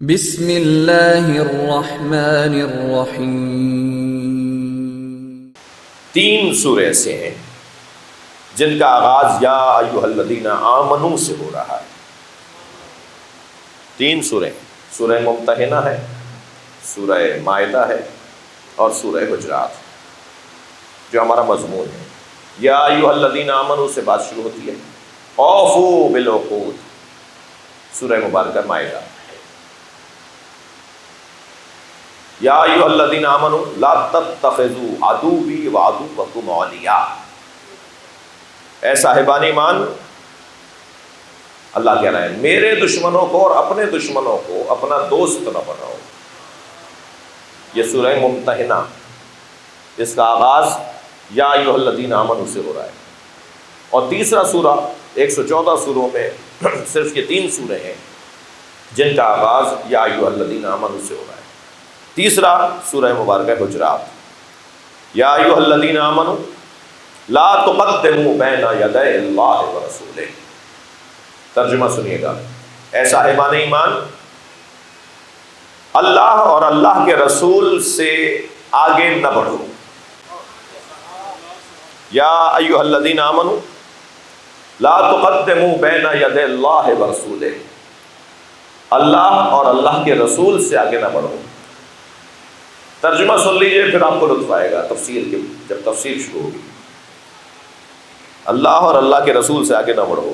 بسم اللہ الرحمن الرحیم۔ 3 سورے سے ہیں جن کا آغاز یا ایھا الذین آمنوا سے ہو رہا ہے۔ 3 سورے ہیں، سورہ ممتحنہ ہے، سورہ مائدہ ہے اور سورہ حجرات، جو ہمارا مضمون ہے۔ یا ایھا الذین آمنوا سے بات شروع ہوتی ہے، اوفوا بالعقود، سورہ مبارکہ مائدہ۔ یا ایھا الذین آمنوا لا تتخذوا عدوی وعدوکم اولیاء، اے صاحبان ایمان، اللہ کہہ رہا ہے میرے دشمنوں کو اور اپنے دشمنوں کو اپنا دوست نہ بناؤ۔ یہ سورہ ممتحنہ، اس کا آغاز یا ایھا الذین آمنوا سے ہو رہا ہے، اور تیسرا سورہ 114 سوروں میں صرف یہ 3 سورے ہیں جن کا آغاز یا ایھا الذین آمنوا سے ہو رہا ہے۔ تیسرا سورہ مبارکہ حجرات، یا ایھا الذین آمنوا لا تقدموا بین یدی اللہ ورسولہ۔ ترجمہ سنیے گا، اے صاحبان ایمان، اللہ اور اللہ کے رسول سے آگے نہ بڑھو۔ یا ایھا الذین آمنوا لا تقدموا بین یدی اللہ ورسولہ، اللہ اور اللہ کے رسول سے آگے نہ بڑھو۔ ترجمہ سن لیجئے، پھر آپ کو لطف آئے گا تفسیر کے، جب تفسیر شروع ہوگی۔ اللہ اور اللہ کے رسول سے آگے نہ بڑھو،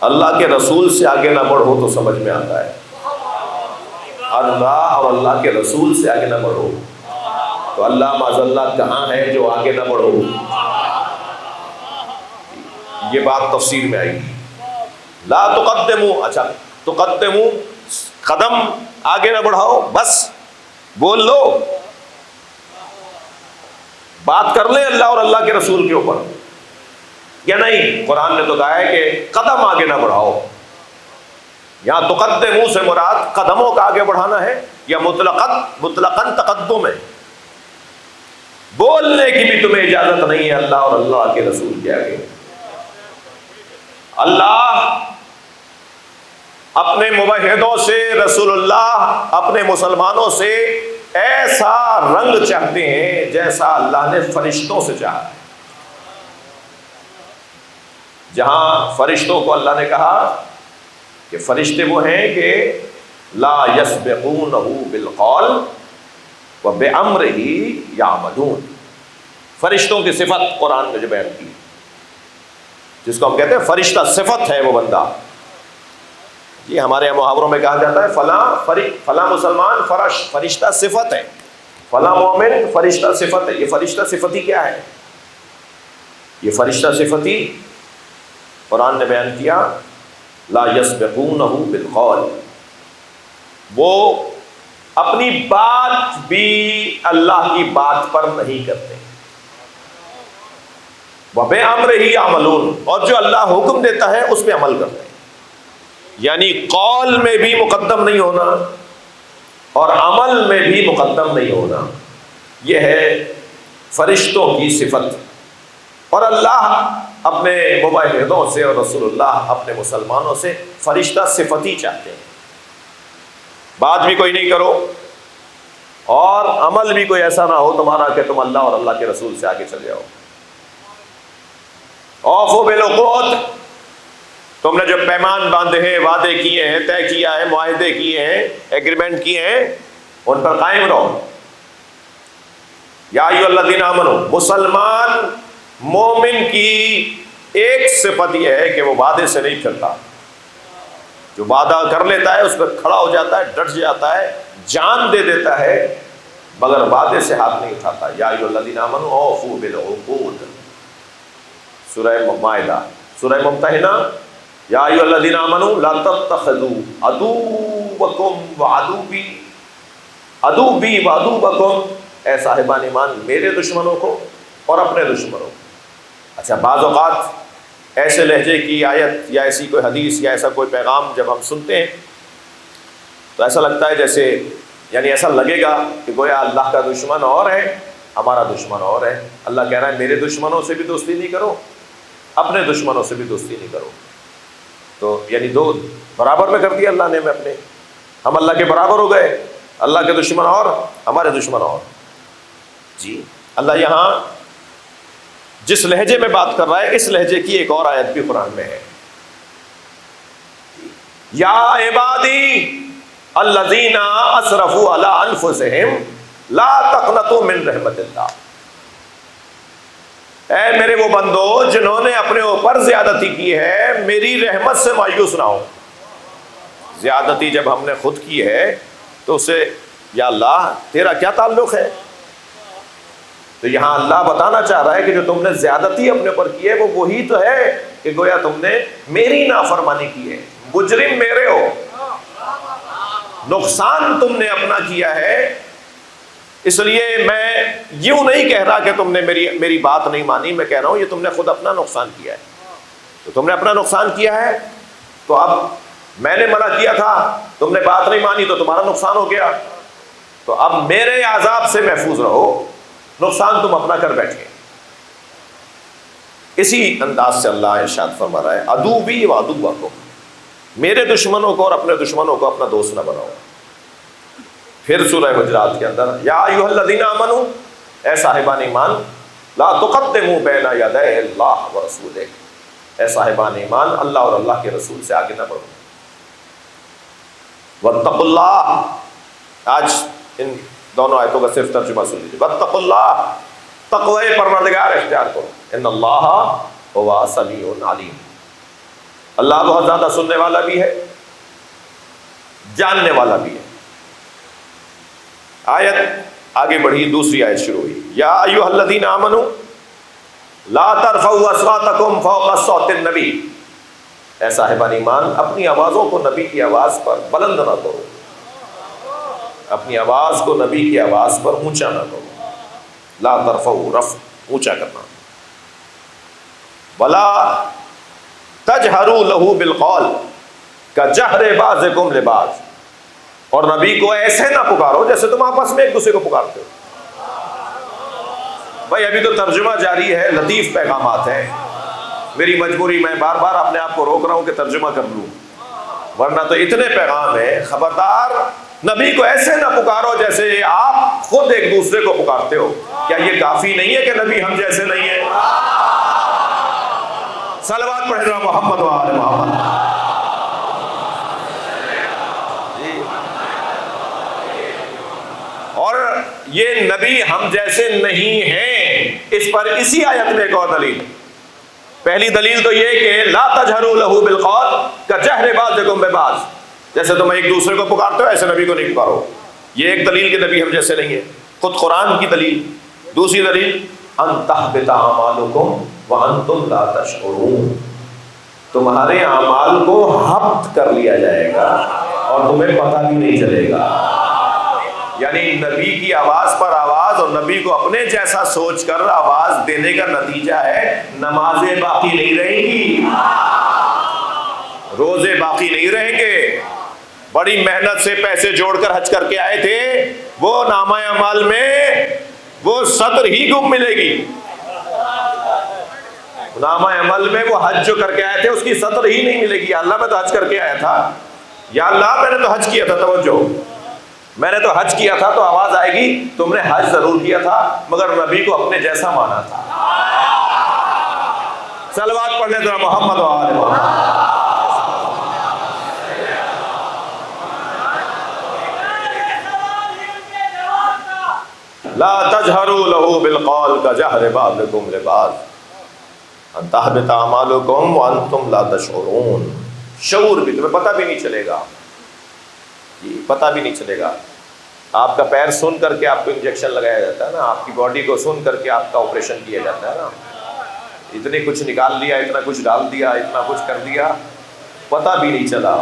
اللہ کے رسول سے آگے نہ بڑھو تو سمجھ میں آتا ہے، اللہ اور اللہ کے رسول سے آگے نہ بڑھو تو اللہ معاذ اللہ کہاں ہے جو آگے نہ بڑھو؟ یہ بات تفسیر میں آئے گی۔ لا تقدموا، اچھا تقدموا قدم آگے نہ بڑھاؤ، بس بول لو، بات کر لیں اللہ اور اللہ کے رسول کے اوپر، یا نہیں؟ قرآن نے تو کہا ہے کہ قدم آگے نہ بڑھاؤ۔ یہاں تقدموا سے مراد قدموں کا آگے بڑھانا ہے یا مطلقاً تقدم ہے؟ بولنے کی بھی تمہیں اجازت نہیں ہے اللہ اور اللہ کے رسول کے آگے۔ اللہ اپنے موحدوں سے، رسول اللہ اپنے مسلمانوں سے ایسا رنگ چاہتے ہیں جیسا اللہ نے فرشتوں سے چاہا ہے۔ جہاں فرشتوں کو اللہ نے کہا کہ فرشتے وہ ہیں کہ لا یسبقونہ بالقول وبامرہ یعملون، فرشتوں کی صفت قرآن میں جو بیان کی، جس کو ہم کہتے ہیں فرشتہ صفت ہے وہ بندہ۔ یہ ہمارے یہاں محاوروں میں کہا جاتا ہے فلاں مسلمان فرشتہ صفت ہے، فلاں مومن فرشتہ صفت ہے۔ یہ فرشتہ صفتی کیا ہے؟ یہ فرشتہ صفتی قرآن نے بیان کیا، لا یسبقونہ بالقول، وہ اپنی بات بھی اللہ کی بات پر نہیں کرتے، وَبِأَمْرِهِ يَعْمَلُونَ، اور جو اللہ حکم دیتا ہے اس پہ عمل کرتے ہیں۔ یعنی قول میں بھی مقدم نہیں ہونا اور عمل میں بھی مقدم نہیں ہونا، یہ ہے فرشتوں کی صفت۔ اور اللہ اپنے موحدوں سے اور رسول اللہ اپنے مسلمانوں سے فرشتہ صفتی چاہتے ہیں، بات بھی کوئی نہیں کرو اور عمل بھی کوئی ایسا نہ ہو تمہارا کہ تم اللہ اور اللہ کے رسول سے آگے چلے جاؤ۔ اوفوا بالعقود، تم نے جو پیمان باندھے ہیں، وعدے کیے ہیں، طے کیا ہے، معاہدے کیے ہیں، ایگریمنٹ کیے ہیں، ان پر قائم رہو۔ یا ایھا الذین آمنوا، مسلمان مومن کی ایک صفت یہ ہے کہ وہ وعدے سے نہیں پھرتا، جو وعدہ کر لیتا ہے اس پر کھڑا ہو جاتا ہے، ڈٹ جاتا ہے، جان دے دیتا ہے، مگر وعدے سے ہاتھ نہیں اٹھاتا۔ یا ایھا الذین آمنوا اوفوا بالعقود، سورہ مائدہ۔ سورہ ممتحنہ، یا ایھا الذین آمنوا لا تتخذوا عدوکم عدوی وعدوکم، اے صاحبان ایمان میرے دشمنوں کو اور اپنے دشمنوں کو۔ اچھا، بعض اوقات ایسے لہجے کی آیت یا ایسی کوئی حدیث یا ایسا کوئی پیغام جب ہم سنتے ہیں تو ایسا لگتا ہے جیسے، یعنی ایسا لگے گا کہ گویا اللہ کا دشمن اور ہے، ہمارا دشمن اور ہے۔ اللہ کہہ رہا ہے میرے دشمنوں سے بھی دوستی نہیں کرو، اپنے دشمنوں سے بھی دوستی نہیں کرو۔ تو یعنی دو برابر میں کر دیا اللہ نے ہمیں اپنے، ہم اللہ کے برابر ہو گئے، اللہ کے دشمن اور ہمارے دشمن اور۔ جی اللہ یہاں جس لہجے میں بات کر رہا ہے اس لہجے کی ایک اور آیت بھی قرآن میں ہے، یا عبادی الذین اسرفوا علی انفسہم لا تقنطوا من رحمت اللہ، اے میرے وہ بندو جنہوں نے اپنے اوپر زیادتی کی ہے میری رحمت سے مایوس نہ ہو۔ زیادتی جب ہم نے خود کی ہے تو اسے یا اللہ تیرا کیا تعلق ہے؟ تو یہاں اللہ بتانا چاہ رہا ہے کہ جو تم نے زیادتی اپنے اوپر کی ہے وہ وہی تو ہے کہ گویا تم نے میری نافرمانی کی ہے، مجرم میرے ہو، نقصان تم نے اپنا کیا ہے۔ اس لیے میں یوں نہیں کہہ رہا کہ تم نے میری بات نہیں مانی، میں کہہ رہا ہوں یہ تم نے خود اپنا نقصان کیا ہے۔ تو تم نے اپنا نقصان کیا ہے تو اب میں نے منع کیا تھا، تم نے بات نہیں مانی تو تمہارا نقصان ہو گیا، تو اب میرے عذاب سے محفوظ رہو، نقصان تم اپنا کر بیٹھے۔ اسی انداز سے اللہ ارشاد فرما رہا ہے عدوی و عدوکم، میرے دشمنوں کو اور اپنے دشمنوں کو اپنا دوست نہ بناؤ۔ پھر سورہ حجرات کے اندر یا ایھا الذین آمنوا، اے صاحبان ایمان، لا تقدموا بین یدی اللہ ورسولہ، اے صاحبان ایمان اللہ اور اللہ کے رسول سے آگے نہ بڑھو۔ واتقوا اللہ، آج ان دونوں آیتوں کا صرف ترجمہ سن لیجیے، واتقوا اللہ، تقوی پروردگار اختیار کرو، ان اللہ هو سمیع علیم، اللہ بہت زیادہ سننے والا بھی ہے جاننے والا بھی ہے۔ آیت آگے بڑھی، دوسری آیت شروع ہوئی، یا ایھا الذین آمنوا لا ترفعوا اصواتکم فوق صوت النبی، اے صاحبان ایمان اپنی آوازوں کو نبی کی آواز پر بلند نہ کرو، اپنی آواز کو نبی کی آواز پر اونچا نہ کرو، لا ترفعوا، رفع اونچا کرنا، ولا تجہروا لہ بالقول کجہر بعضکم لبعض، اور نبی کو ایسے نہ پکارو جیسے تم آپس میں ایک دوسرے کو پکارتے ہو۔ بھائی ابھی تو ترجمہ جاری ہے، لطیف پیغامات ہیں، میری مجبوری میں بار بار اپنے آپ کو روک رہا ہوں کہ ترجمہ کر لوں، ورنہ تو اتنے پیغام ہیں۔ خبردار نبی کو ایسے نہ پکارو جیسے آپ خود ایک دوسرے کو پکارتے ہو۔ کیا یہ کافی نہیں ہے کہ نبی ہم جیسے نہیں ہیں؟ صلوات پڑھ رہا محمد و آل محمد۔ اور یہ نبی ہم جیسے نہیں ہیں، اس پر اسی آیت میں ایک اور دلیل۔ پہلی دلیل تو یہ کہ لا تجہروا لہ بالقول کجہر بعضکم ببعض، جیسے تم ایک دوسرے کو پکارتے ہو ایسے نبی کو نہیں پکارو، یہ ایک دلیل کہ نبی ہم جیسے نہیں ہے، خود قرآن کی دلیل۔ دوسری دلیل ان تحبط اعمالکم وانتم لا تشعرون، تمہارے اعمال کو حبط کر لیا جائے گا اور تمہیں پتہ بھی نہیں چلے گا۔ یعنی نبی کی آواز پر آواز اور نبی کو اپنے جیسا سوچ کر آواز دینے کا نتیجہ ہے نمازیں باقی نہیں رہیں گی، روزے باقی نہیں رہیں گے، بڑی محنت سے پیسے جوڑ کر حج کر کے آئے تھے، وہ نامہ اعمال میں وہ سطر ہی گم ملے گی، نامہ عمل میں وہ حج جو کر کے آئے تھے اس کی سطر ہی نہیں ملے گی۔ یا اللہ میں تو حج کر کے آیا تھا، یا اللہ میں نے تو حج کیا تھا، توجہ، میں نے تو حج کیا تھا، تو آواز آئے گی تم نے حج ضرور کیا تھا مگر نبی کو اپنے جیسا مانا تھا۔ صلوات پڑھنے ذرا محمد و آل محمد۔ لا تجہروا لہ بالقول کجہر بعضکم لبعض ان تحبط اعمالکم وانتم لا تشعرون، شعور بھی، تمہیں پتہ بھی نہیں چلے گا، جی پتہ بھی نہیں چلے گا۔ آپ کا پیر سن کر کے آپ کو انجیکشن لگایا جاتا ہے نا، آپ کی باڈی کو سن کر کے آپ کا آپریشن کیا جاتا ہے نا، اتنے کچھ نکال لیا، اتنا کچھ ڈال دیا، اتنا کچھ کر دیا، پتہ بھی نہیں چلا۔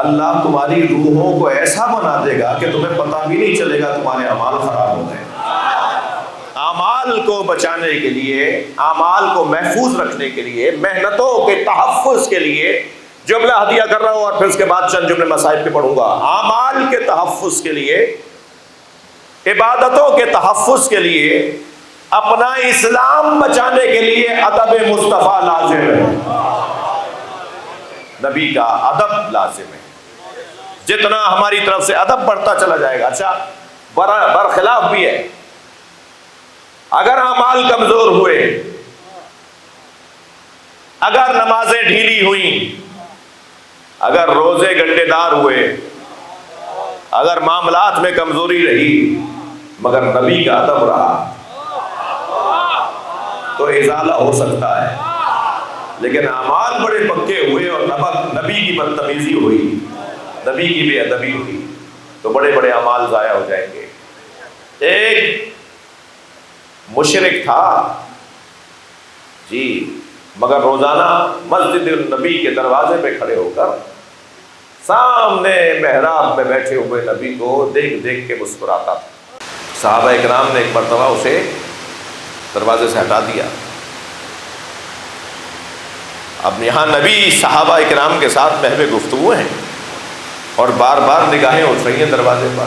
اللہ تمہاری روحوں کو ایسا بنا دے گا کہ تمہیں پتہ بھی نہیں چلے گا تمہارے اعمال خراب ہو گئے۔ اعمال کو بچانے کے لیے، اعمال کو محفوظ رکھنے کے لیے، محنتوں کے تحفظ کے لیے جملہ ہدیہ کر رہا ہوں اور پھر اس کے بعد چند جملے مصائب کے پڑھوں گا۔ اعمال کے تحفظ کے لیے، عبادتوں کے تحفظ کے لیے، اپنا اسلام بچانے کے لیے ادب مصطفیٰ لازم ہے۔ نبی کا ادب لازم ہے. جتنا ہماری طرف سے ادب بڑھتا چلا جائے گا. اچھا برخلاف بھی ہے، اگر اعمال کمزور ہوئے، اگر نمازیں ڈھیلی ہوئیں، اگر روزے گنڈے دار ہوئے، اگر معاملات میں کمزوری رہی مگر نبی کا ادب رہا تو ازالہ ہو سکتا ہے. لیکن اعمال بڑے پکے ہوئے اور نبی کی بدتمیزی ہوئی، نبی کی بے ادبی ہوئی تو بڑے بڑے اعمال ضائع ہو جائیں گے. ایک مشرک تھا جی، مگر روزانہ مسجد النبی کے دروازے پہ کھڑے ہو کر سامنے محراب میں بیٹھے ہوئے نبی کو دیکھ دیکھ کے مسکراتا تھا. صحابہ اکرام نے ایک مرتبہ اسے دروازے سے ہٹا دیا. اب یہاں نبی صحابہ اکرام کے ساتھ محو گفتگو ہیں اور بار بار نگاہیں اٹھ رہی ہیں دروازے پر،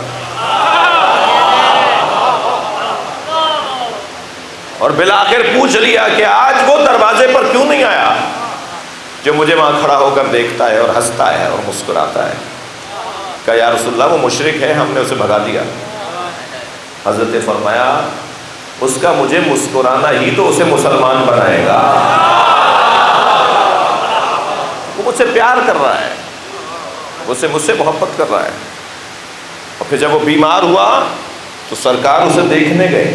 اور بالآخر پوچھ لیا کہ آج وہ دروازے پر کیوں نہیں آیا جو مجھے وہاں کھڑا ہو کر دیکھتا ہے اور ہنستا ہے اور مسکراتا ہے. کہا یا رسول اللہ وہ مشرک ہے، ہم نے اسے بھگا دیا. حضرت نے فرمایا اس کا مجھے مسکرانا ہی تو اسے مسلمان بنائے گا. وہ مجھ سے پیار کر رہا ہے، مجھ سے محبت کر رہا ہے. اور پھر جب وہ بیمار ہوا تو سرکار اسے دیکھنے گئے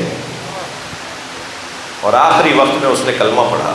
اور آخری وقت میں اس نے کلمہ پڑھا.